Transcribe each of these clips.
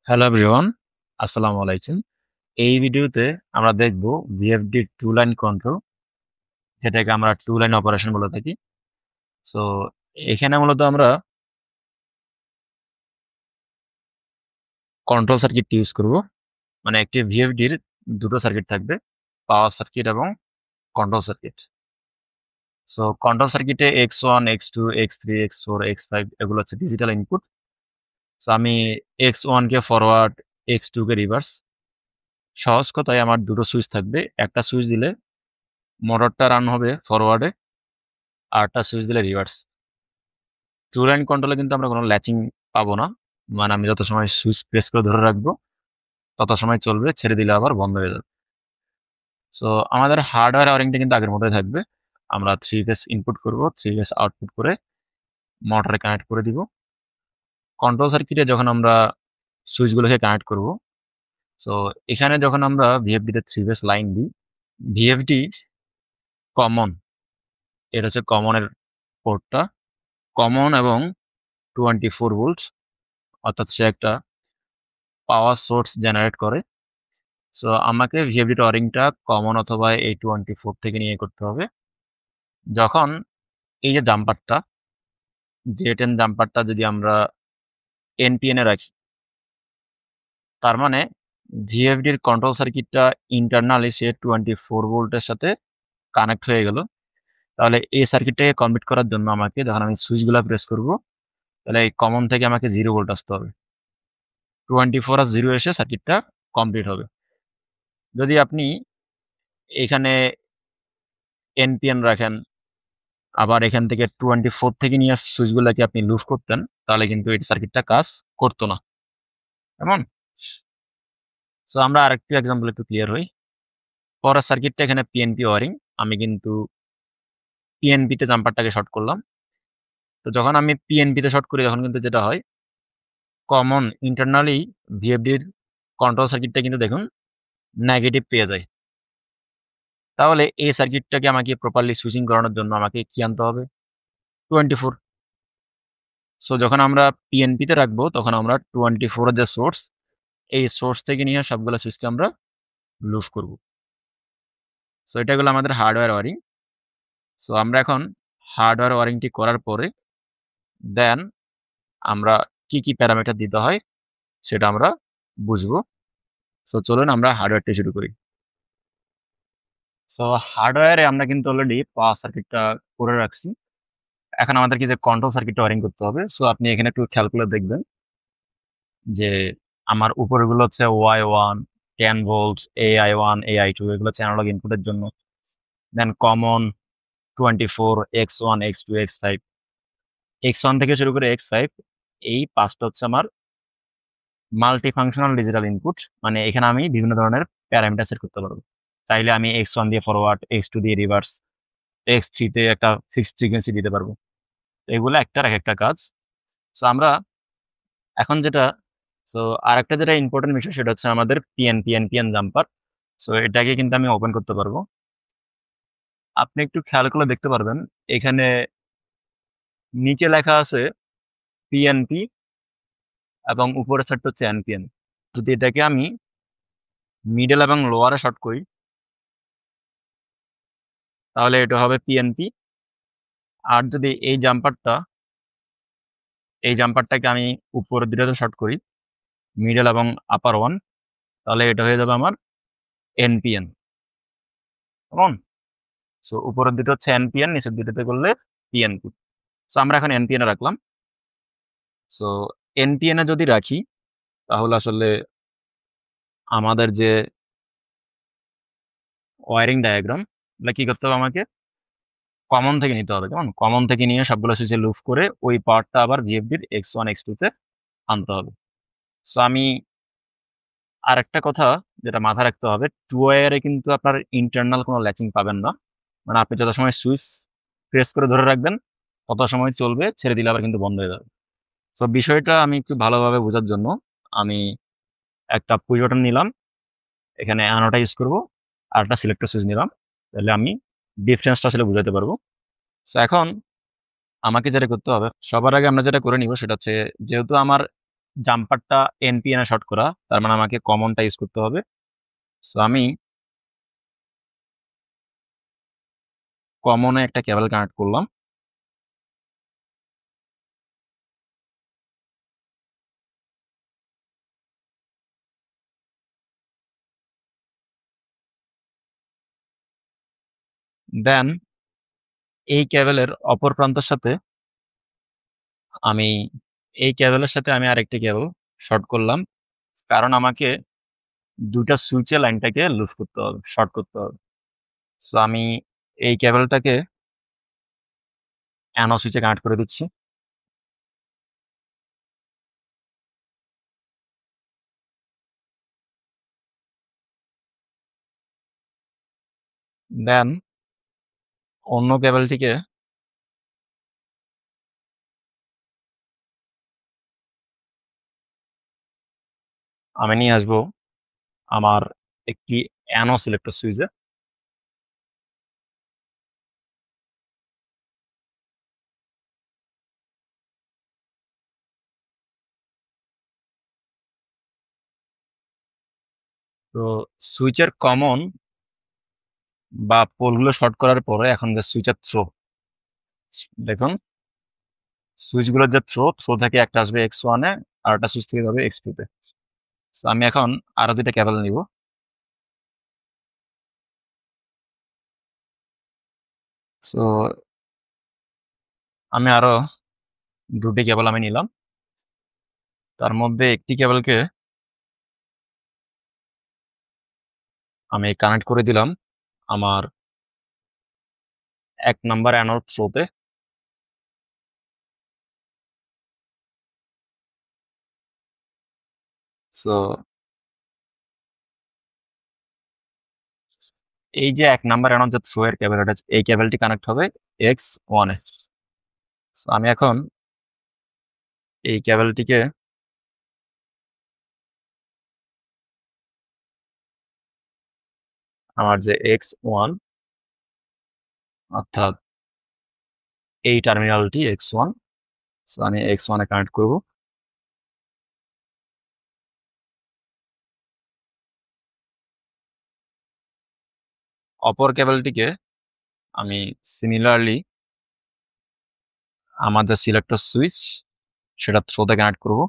Hello everyone, আসসালামু আলাইকুম। এই ভিডিওতে আমরা দেখব ভিএফডি টু লাইন কন্ট্রোল, যেটাকে আমরা টু লাইন অপারেশন বলে থাকি। সো এখানে মূলত আমরা কন্ট্রোল সার্কিট ইউজ করব। মানে একটি ভিএফডির দুটো সার্কিট থাকবে, পাওয়ার সার্কিট এবং কন্ট্রোল সার্কিট। সো কন্ট্রোল সার্কিটে X one, X two, X three, X four, X five এগুলো হচ্ছে ডিজিটাল ইনপুট। সো আমি এক্স ওয়ানকে ফরওয়ার্ড, এক্স টু কে রিভার্স। সহজ কথায় আমার দুটো সুইচ থাকবে, একটা সুইচ দিলে মোটরটা রান হবে ফরওয়ার্ডে, আর একটা সুইচ দিলে রিভার্স। টু লাইন কন্ট্রোলে কিন্তু আমরা কোনো ল্যাচিং পাবো না। মানে আমি যত সময় সুইচ প্রেস করে ধরে রাখবো তত সময় চলবে, ছেড়ে দিলে আবার বন্ধ হয়ে যাবে। সো আমাদের হার্ডওয়্যার ওয়ারিংটা কিন্তু আগের মতোই থাকবে। আমরা থ্রি ফেজ ইনপুট করব, থ্রি ফেজ আউটপুট করে মোটরে কানেক্ট করে দিব। কন্ট্রোল সার্কিটে যখন আমরা সুইচগুলোকে কানেক্ট করব, সো এখানে যখন আমরা ভিএফডি তে থ্রি ফেজ লাইন দিই, ভিএফডি কমন, এটা হচ্ছে কমনের পোর্টটা, কমন এবং 24 ভোল্ট, অর্থাৎ সে একটা পাওয়ার সোর্স জেনারেট করে। সো আমাকে ভিএফডি ওয়ারিংটা কমন অথবা এই 24 থেকে নিয়ে করতে হবে। যখন এই যে জাম্পারটা, জে10 জাম্পারটা যদি আমরা এনপিএন এ রাখি, তার মানে ভিএফডির কন্ট্রোল সার্কিটটা ইন্টারনালি সে 24 ভোল্টের সাথে কানেক্ট হয়ে গেল। তাহলে এই সার্কিটটাকে কমপ্লিট করার জন্য আমাকে যখন আমি সুইচগুলো প্রেস করব, তাহলে এই কমন থেকে আমাকে 0 ভোল্ট আসতে হবে। 24 আর 0 এসে সার্কিটটা কমপ্লিট হবে। যদি আপনি এখানে এনপিএন রাখেন, আবার এখান থেকে 24 থেকে নিয়ে সুইচগুলোকে আপনি লুজ করতেন, তাহলে কিন্তু এই সার্কিটটা কাজ করতো না। কেমন? সো আমরা আরেকটু এক্সাম্পল একটু ক্লিয়ার হই। পরের সার্কিটটা এখানে পিএনপি ওয়ারিং। আমি কিন্তু পিএনপি তে জাম্পারটাকে শর্ট করলাম। তো যখন আমি পিএনপি তে শর্ট করি তখন কিন্তু যেটা হয়, কমন ইন্টারনালি ভিএফডির কন্ট্রোল সার্কিটটা কিন্তু দেখুন নেগেটিভ পেয়ে যায়। তাহলে এই সার্কিটটাকে আমাকে প্রপারলি সুইচিং করানোর জন্য আমাকে কি আনতে হবে? 24। সো যখন আমরা পিএনপি তে রাখবো তখন আমরা 24 এর যে সোর্স, এই সোর্স থেকে নিয়ে সবগুলো সুইচকে আমরা লুজ করব। সো এটা হলো আমাদের হার্ডওয়্যার ওয়ারিং। সো আমরা এখন হার্ডওয়্যার ওয়ারিংটি করার পরে দেন আমরা কি কি প্যারামিটার দিতে হয় সেটা আমরা বুঝবো। সো চলুন আমরা হার্ডওয়্যারটি শুরু করি। সো হার্ডওয়্যারে আমরা কিন্তু অলরেডি পাওয়ার সার্কিটটা করে রাখছি। এখন আমাদেরকে যে কন্ট্রোল সার্কিটটা ওয়ারিং করতে হবে। সো আপনি এখানে একটু খেয়াল করে দেখবেন যে আমার উপরেগুলো হচ্ছে Y1, 10 ভোল্ট, AI1, AI2 এগুলো হচ্ছে অ্যানালগ ইনপুটের জন্য। দেন common 24, X1, X2, X5, X1 থেকে শুরু করে X5, এই পাঁচটা হচ্ছে আমার মাল্টি ফাংশনাল ডিজিটাল ইনপুট। মানে এখানে আমি বিভিন্ন ধরনের প্যারামিটার সেট করতে পারবো। চাইলে আমি X1 দিয়ে ফরওয়ার্ড, X2 দিয়ে রিভার্স, X3 তে একটা ফিক্সড ফ্রিকোয়েন্সি দিতে পারবো। তো এগুলো একটার এক একটা কাজ। সো আমরা এখন যেটা, সো আরেকটা যেটা ইম্পর্টেন্ট বিষয় সেটা হচ্ছে আমাদের পিএন জাম্পার। সো এটাকে কিন্তু আমি ওপেন করতে পারবো। আপনি একটু খেয়াল করলে দেখতে পারবেন এখানে নিচে লেখা আছে পিএনপি এবং উপরের সাইডটা হচ্ছে এনপিএন। যদি এটাকে আমি মিডল এবং লোয়ারে শর্ট করি তাহলে এটা হবে পিএনপি। আর যদি এই জাম্পারটাকে আমি উপরের দুটাতে শর্ট করি, মিডল এবং আপার ওয়ান, তাহলে এটা হয়ে যাবে আমার এনপিএন। কেমন? সো উপরের দুটো হচ্ছে এনপিএন, নিচের দুটোতে করলে পিএনপি। সো আমরা এখন এনপিএন এ রাখলাম। সো এনপিএন এ যদি রাখি তাহলে আসলে আমাদের যে ওয়ারিং ডায়াগ্রাম, এটা কি করতে হবে, আমাকে কমন থেকে নিতে হবে। কেমন? কমন থেকে নিয়ে সবগুলো সুইচে লুপ করে ওই পার্টটা আবার ভিএফডির X1, X2 তে আনতে হবে। সো আমি আরেকটা কথা যেটা মাথায় রাখতে হবে, টু ওয়্যারে কিন্তু আপনার ইন্টারনাল কোনো ল্যাচিং পাবেন না। মানে আপনি যত সময় সুইচ প্রেস করে ধরে রাখবেন তত সময় চলবে, ছেড়ে দিলে আবার কিন্তু বন্ধ হয়ে যাবে। তো বিষয়টা আমি একটু ভালোভাবে বোঝার জন্য আমি একটা পুশ বাটন নিলাম, এখানে অ্যানোটা ইউজ করব, আর একটা সিলেক্টর সুইচ নিলাম, তাহলে আমি ডিফারেন্সটা আসলে বুঝাতে পারবো। সো এখন আমাকে যেটা করতে হবে, সবার আগে আমরা যেটা করে নিব সেটা হচ্ছে, যেহেতু আমার জাম্পারটা এনপিএন এ শর্ট করা, তার মানে আমাকে কমনটা ইউজ করতে হবে। সো আমি কমনে একটা কেবল কানেক্ট করলাম। দেন এই কেবলের অপর প্রান্তের সাথে আমি আমি আরেকটি কেবল শর্ট করলাম, কারণ আমাকে দুইটা সুইচের লাইনটাকে লুজ করতে হবে, শর্ট করতে হবে। সো আমি এই কেবলটাকে অ্যানো সুইচে কানেক্ট করে দিচ্ছি। দেন অন্য কেবলটিকে আমি নিয়ে আসবো আমার একটি অ্যানো সিলেক্টর সুইচে। তো সুইচের কমন বা পোলগুলো শর্ট করার পরে এখন যে সুইচের থ্রো, দেখুন সুইচগুলোর যে থ্রো থেকে একটা আসবে X1 এ, আর একটা সুইচ থেকে যাবে X2 তে। তো আমি এখন আরো দুইটা কেবল নিব। সো আমি আরো দুটি কেবল আমি নিলাম। তার মধ্যে একটি কেবলকে আমি কানেক্ট করে দিলাম আমার 1 নম্বর অ্যানোড থ্রোতে। সো এই যে 1 নম্বর অ্যানোড যে থ্রো এর কেবল, এই কেবলটি কানেক্ট হবে X1 এ। সো আমি এখন এই কেবলটিকে আমার যে X1, অর্থাৎ এই টার্মিনালটি X1, সো আমি X1 এ কানেক্ট করব। অপর কেবলটিকে আমি সিমিলারলি আমার যে সিলেক্টর সুইচ সেটা থ্রোতে কানেক্ট করব।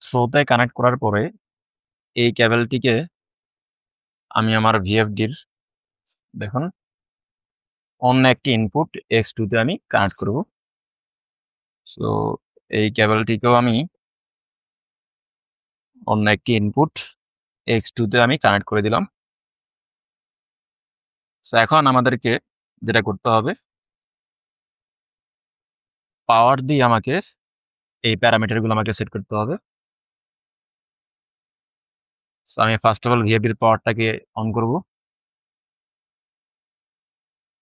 থ্রোতে কানেক্ট করার পরে এই কেবলটিকে আমি আমার ভিএফডির, দেখুন, অন্য একটি ইনপুট X2 তে আমি কানেক্ট করব। সো এই কেবলটিকেও আমি অন্য একটি ইনপুট X2 তে আমি কানেক্ট করে দিলাম। সো এখন আমাদেরকে যেটা করতে হবে, পাওয়ার দিয়ে আমাকে এই প্যারামিটারগুলো আমাকে সেট করতে হবে। সো আমি ফার্স্ট অফ অল ভিএফডির পাওয়ারটাকে অন করব।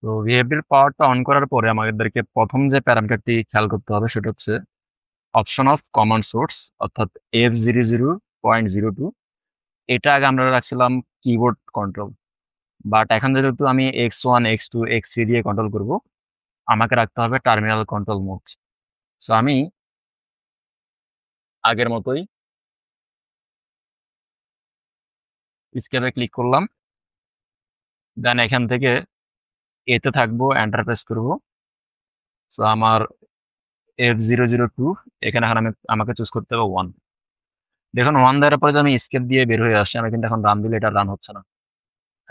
তো ভিএফডির পাওয়ারটা অন করার পরে আমাদেরকে প্রথম যে প্যারামিটারটি খেয়াল করতে হবে সেটা হচ্ছে অপশন অফ কমন সোর্স, অর্থাৎ F00.02। এটা আগে আমরা রাখছিলাম কিবোর্ড কন্ট্রোল, বাট এখন যেহেতু আমি X1, X2, X3 দিয়ে কন্ট্রোল করব, আমাকে রাখতে হবে টার্মিনাল কন্ট্রোল মোড। সো আমি আগের মতোই স্কেপে ক্লিক করলাম। দেন এখান থেকে এতে থাকবো, এন্টার প্রেস করব। সো আমার F002, এখানে এখন আমাকে চুজ করতে হবে 1। দেখুন 1 দেওয়ার পরে যে আমি স্কেপ দিয়ে বের হয়ে আসছি, আমি কিন্তু এখন রান দিলে এটা রান হচ্ছে না,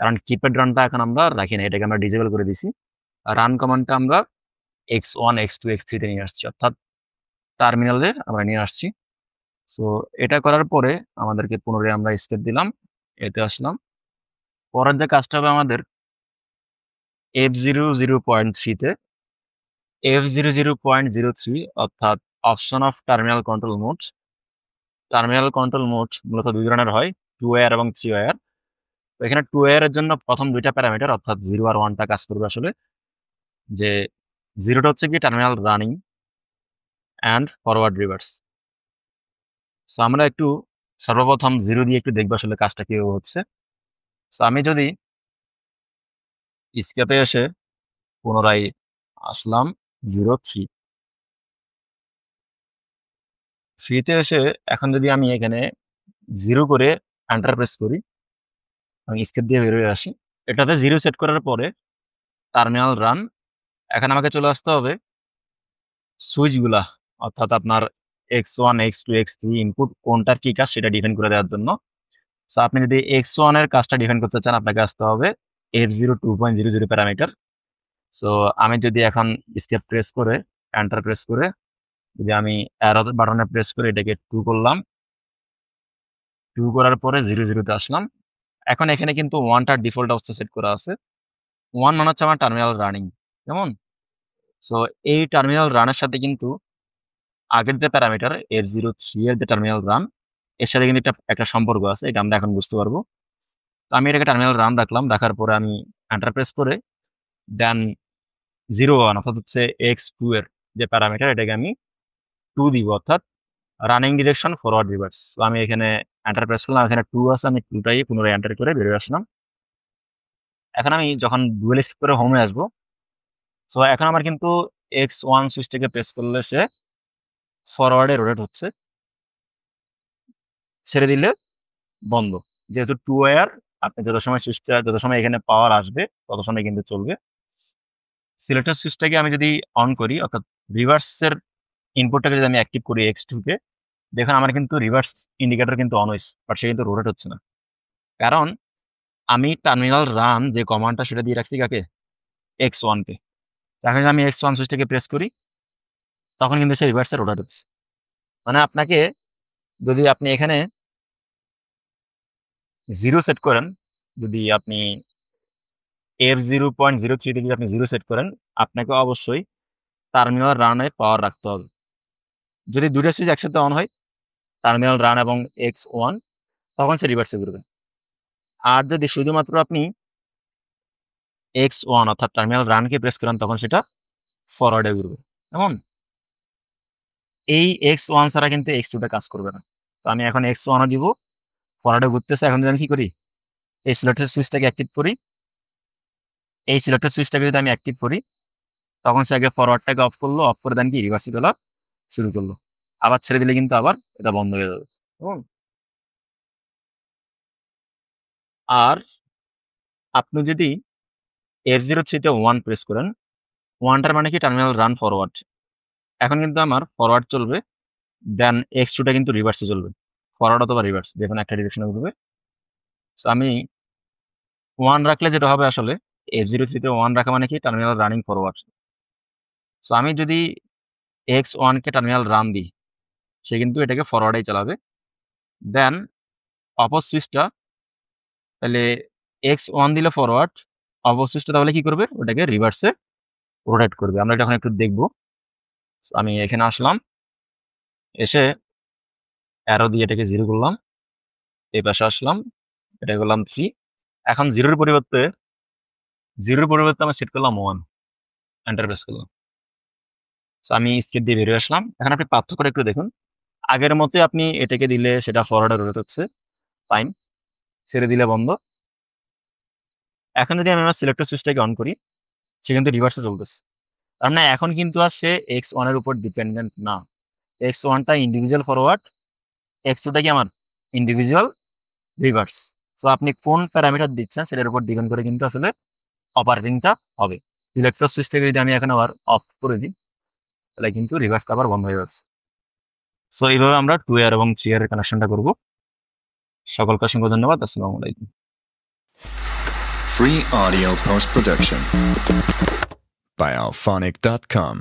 কারণ কিপ্যাড রানটা এখন আমরা রাখি না, এটাকে আমরা ডিসেবল করে দিছি। রান কমান্ডটা আমরা X1, X2, X3 তে নিয়ে আসছি, অর্থাৎ টার্মিনালে আমরা নিয়ে আসছি। সো এটা করার পরে আমাদেরকে পুনরায় আমরা স্কেপ দিলাম, এতে আসলাম। পরের যে কাজটা হবে আমাদের F00.3 তে, F00.03 অর্থাৎ option of terminal control mode. Terminal control mode মূলত দুই ধরনের হয়, 2 ওয়্যার এবং 3 ওয়্যার। তো এখানে 2 ওয়্যারের জন্য প্রথম দুইটা প্যারামিটার অর্থাৎ 0 আর 1টা কাজ করবে আসলে, যে জিরোটা হচ্ছে কি terminal running and forward reverse. So আমরা একটু সর্বপ্রথম জিরো দিয়ে একটু দেখবো আসলে কাজটা কিভাবে হচ্ছে। সো আমি যদি স্কেপে এসে পুনরায় আসলাম 3তে এসে এখন যদি আমি এখানে 0 করে এন্টার প্রেস করি এবং স্কেপ দিয়ে বের হয়ে আসি, এটাতে 0 সেট করার পরে টার্মিনাল রান। এখন আমাকে চলে আসতে হবে সুইচগুলা, অর্থাৎ আপনার x1 x2 x3 ইনপুট কোনটার কি কাজ সেটা ডিফাইন করে দেওয়ার জন্য। সো আপনি যদি x1 এর কাজটা ডিফাইন করতে চান আপনাকে আসতে হবে f0 2.00 প্যারামিটার। সো আমি যদি এখন স্কেপ প্রেস করে এন্টার প্রেস করে যদি আমি অ্যারো বাটনে প্রেস করে এটাকে 2 করলাম, 2 করার পরে 0 তে আসলাম। এখন এখানে কিন্তু 1টার ডিফল্ট অবস্থা সেট করা আছে। 1 মানে হচ্ছে আমার টার্মিনাল রানিং, কেমন? সো এই টার্মিনাল রানের সাথে কিন্তু আগের যে প্যারামিটার f03 এর যে টার্মিনাল রান, এর সাথে কিন্তু একটা সম্পর্ক আছে, এটা আমরা এখন বুঝতে পারবো। তো আমি এটাকে টার্মিনাল রান রাখলাম, রাখার পরে আমি এন্টার প্রেস করে দেন 01 অর্থাৎ হচ্ছে x2 এর যে প্যারামিটার এটাকে আমি 2 দিব, অর্থাৎ রানিং ডিরেকশন ফরওয়ার্ড রিভার্স। তো আমি এখানে এন্টার প্রেস করলাম, এখানে 2 আছে, আমি 2টাই পুনরায় এন্টার করে বেরিয়ে আসলাম। এখন আমি যখন ডুয়েল স্কেপ করে হোমে আসবো, তো এখন আমার কিন্তু x1 সুইচটাকে প্রেস করলে সে ফরওয়ার্ডে রোটেট হচ্ছে, ছেড়ে দিলে বন্ধ। যেহেতু 2 ওয়্যার, আপনি যত সময় এখানে পাওয়ার আসবে তত সময় কিন্তু চলবে। সিলেক্টর সুইচটাকে আমি যদি অন করি, অর্থাৎ রিভার্সের ইনপুটটাকে যদি আমি অ্যাক্টিভ করি x2 কে, দেখুন আমার কিন্তু রিভার্স ইন্ডিকেটর কিন্তু অন হয়েছে, বাট সে কিন্তু রোটেট হচ্ছে না। কারণ আমি টার্মিনাল রান যে কমান্ডটা সেটা দিয়ে রাখছি কাকে? x1 কে। এখন যদি আমি x1 সুইচটাকে প্রেস করি তখন কিন্তু সে রিভার্সে রোটেট হচ্ছে। মানে আপনাকে যদি আপনি এখানে 0 সেট করেন, যদি আপনি f0.03 তে যদি আপনি 0 সেট করেন, আপনাকে অবশ্যই টার্মিনাল রানে পাওয়ার রাখতে হবে। যদি দুইটা সুইচ একসাথে অন হয়, টার্মিনাল রান এবং x1, তখন সে রিভার্সে ঘুরবে। আর যদি শুধুমাত্র আপনি x1 অর্থাৎ টার্মিনাল রানকে প্রেস করেন তখন সেটা ফরওয়ার্ডে ঘুরবে। কেমন? এই x1 ছাড়া কিন্তু x2 টা কাজ করবে না। তো আমি এখন x1 ও দিব, ফরওয়ার্ডে ঘুরতেছে। এখন যদি আমি কি করি, এই সিলেক্টর সুইচটাকে অ্যাক্টিভ করি, এই সিলেক্টর সুইচটাকে যদি আমি অ্যাক্টিভ করি তখন সে আগে ফরওয়ার্ডটাকে অফ করলো, অফ করে দেন কি রিভার্সে তোলা শুরু করলো। আবার ছেড়ে দিলে কিন্তু আবার এটা বন্ধ হয়ে যাবে। কেমন? আর আপনি যদি f03 তে 1 প্রেস করেন, 1টার মানে কি টার্মিনাল রান ফরওয়ার্ড। এখন কিন্তু আমার ফরওয়ার্ড চলবে, দেন x2 টা কিন্তু রিভার্সে চলবে, ফরওয়ার্ড অথবা রিভার্স যেকোনো একটা ডিরেকশনে ঘুরবে। সো আমি 1 রাখলে যেটা হবে আসলে, f03 তে 1 রাখা মানে কি টার্মিনাল রানিং ফরওয়ার্ড। সো আমি যদি x1 কে টার্মিনাল রান দিই, সে কিন্তু এটাকে ফরওয়ার্ডেই চালাবে। দেন অপর সুইচটা, তাহলে x1 দিলে ফরওয়ার্ড, অপর সুইচটা তাহলে কি করবে, ওটাকে রিভার্সে রোটেট করবে। আমরা এটা এখন একটু দেখবো। আমি এখানে আসলাম, এসে অ্যারো দিয়ে এটাকে 0 করলাম, এই পাশে আসলাম, এটা করলাম 3। এখন 0 পরিবর্তে আমি সেট করলাম 1, এন্টার প্রেস করলাম। সো আমি স্কেপ দিয়ে বেরিয়ে আসলাম। এখন আপনি পার্থক্যটা একটু দেখুন। আগের মতোই আপনি এটাকে দিলে সেটা ফরওয়ার্ডে রোটেট হচ্ছে, ফাইন, ছেড়ে দিলে বন্ধ। এখন যদি আমি আমার সিলেক্টর সুইচটাকে অন করি, সে কিন্তু রিভার্সে চলতেছে। তার মানে এখন কিন্তু আর সে x1 এর উপর ডিপেন্ডেন্ট না। x1 টা ইন্ডিভিজুয়াল ফরওয়ার্ড, x2 টা কি আমার ইন্ডিভিজুয়াল রিভার্স। সো আপনি কোন প্যারামিটার দিচ্ছেন সেটার উপর ডিপেন্ড করে কিন্তু আসলে অপারেটিংটা হবে। সিলেক্টর সুইচটাকে যদি আমি এখন আবার অফ করে দিই, তাহলে কিন্তু রিভার্সটা আবার বন্ধ হয়ে যাচ্ছে। সো এইভাবে আমরা 2 এর এবং 3 এর কানেকশনটা করব। সকলকে অসংখ্য ধন্যবাদ। আসসালামু আলাইকুম। Free audio post production by alphonic.com.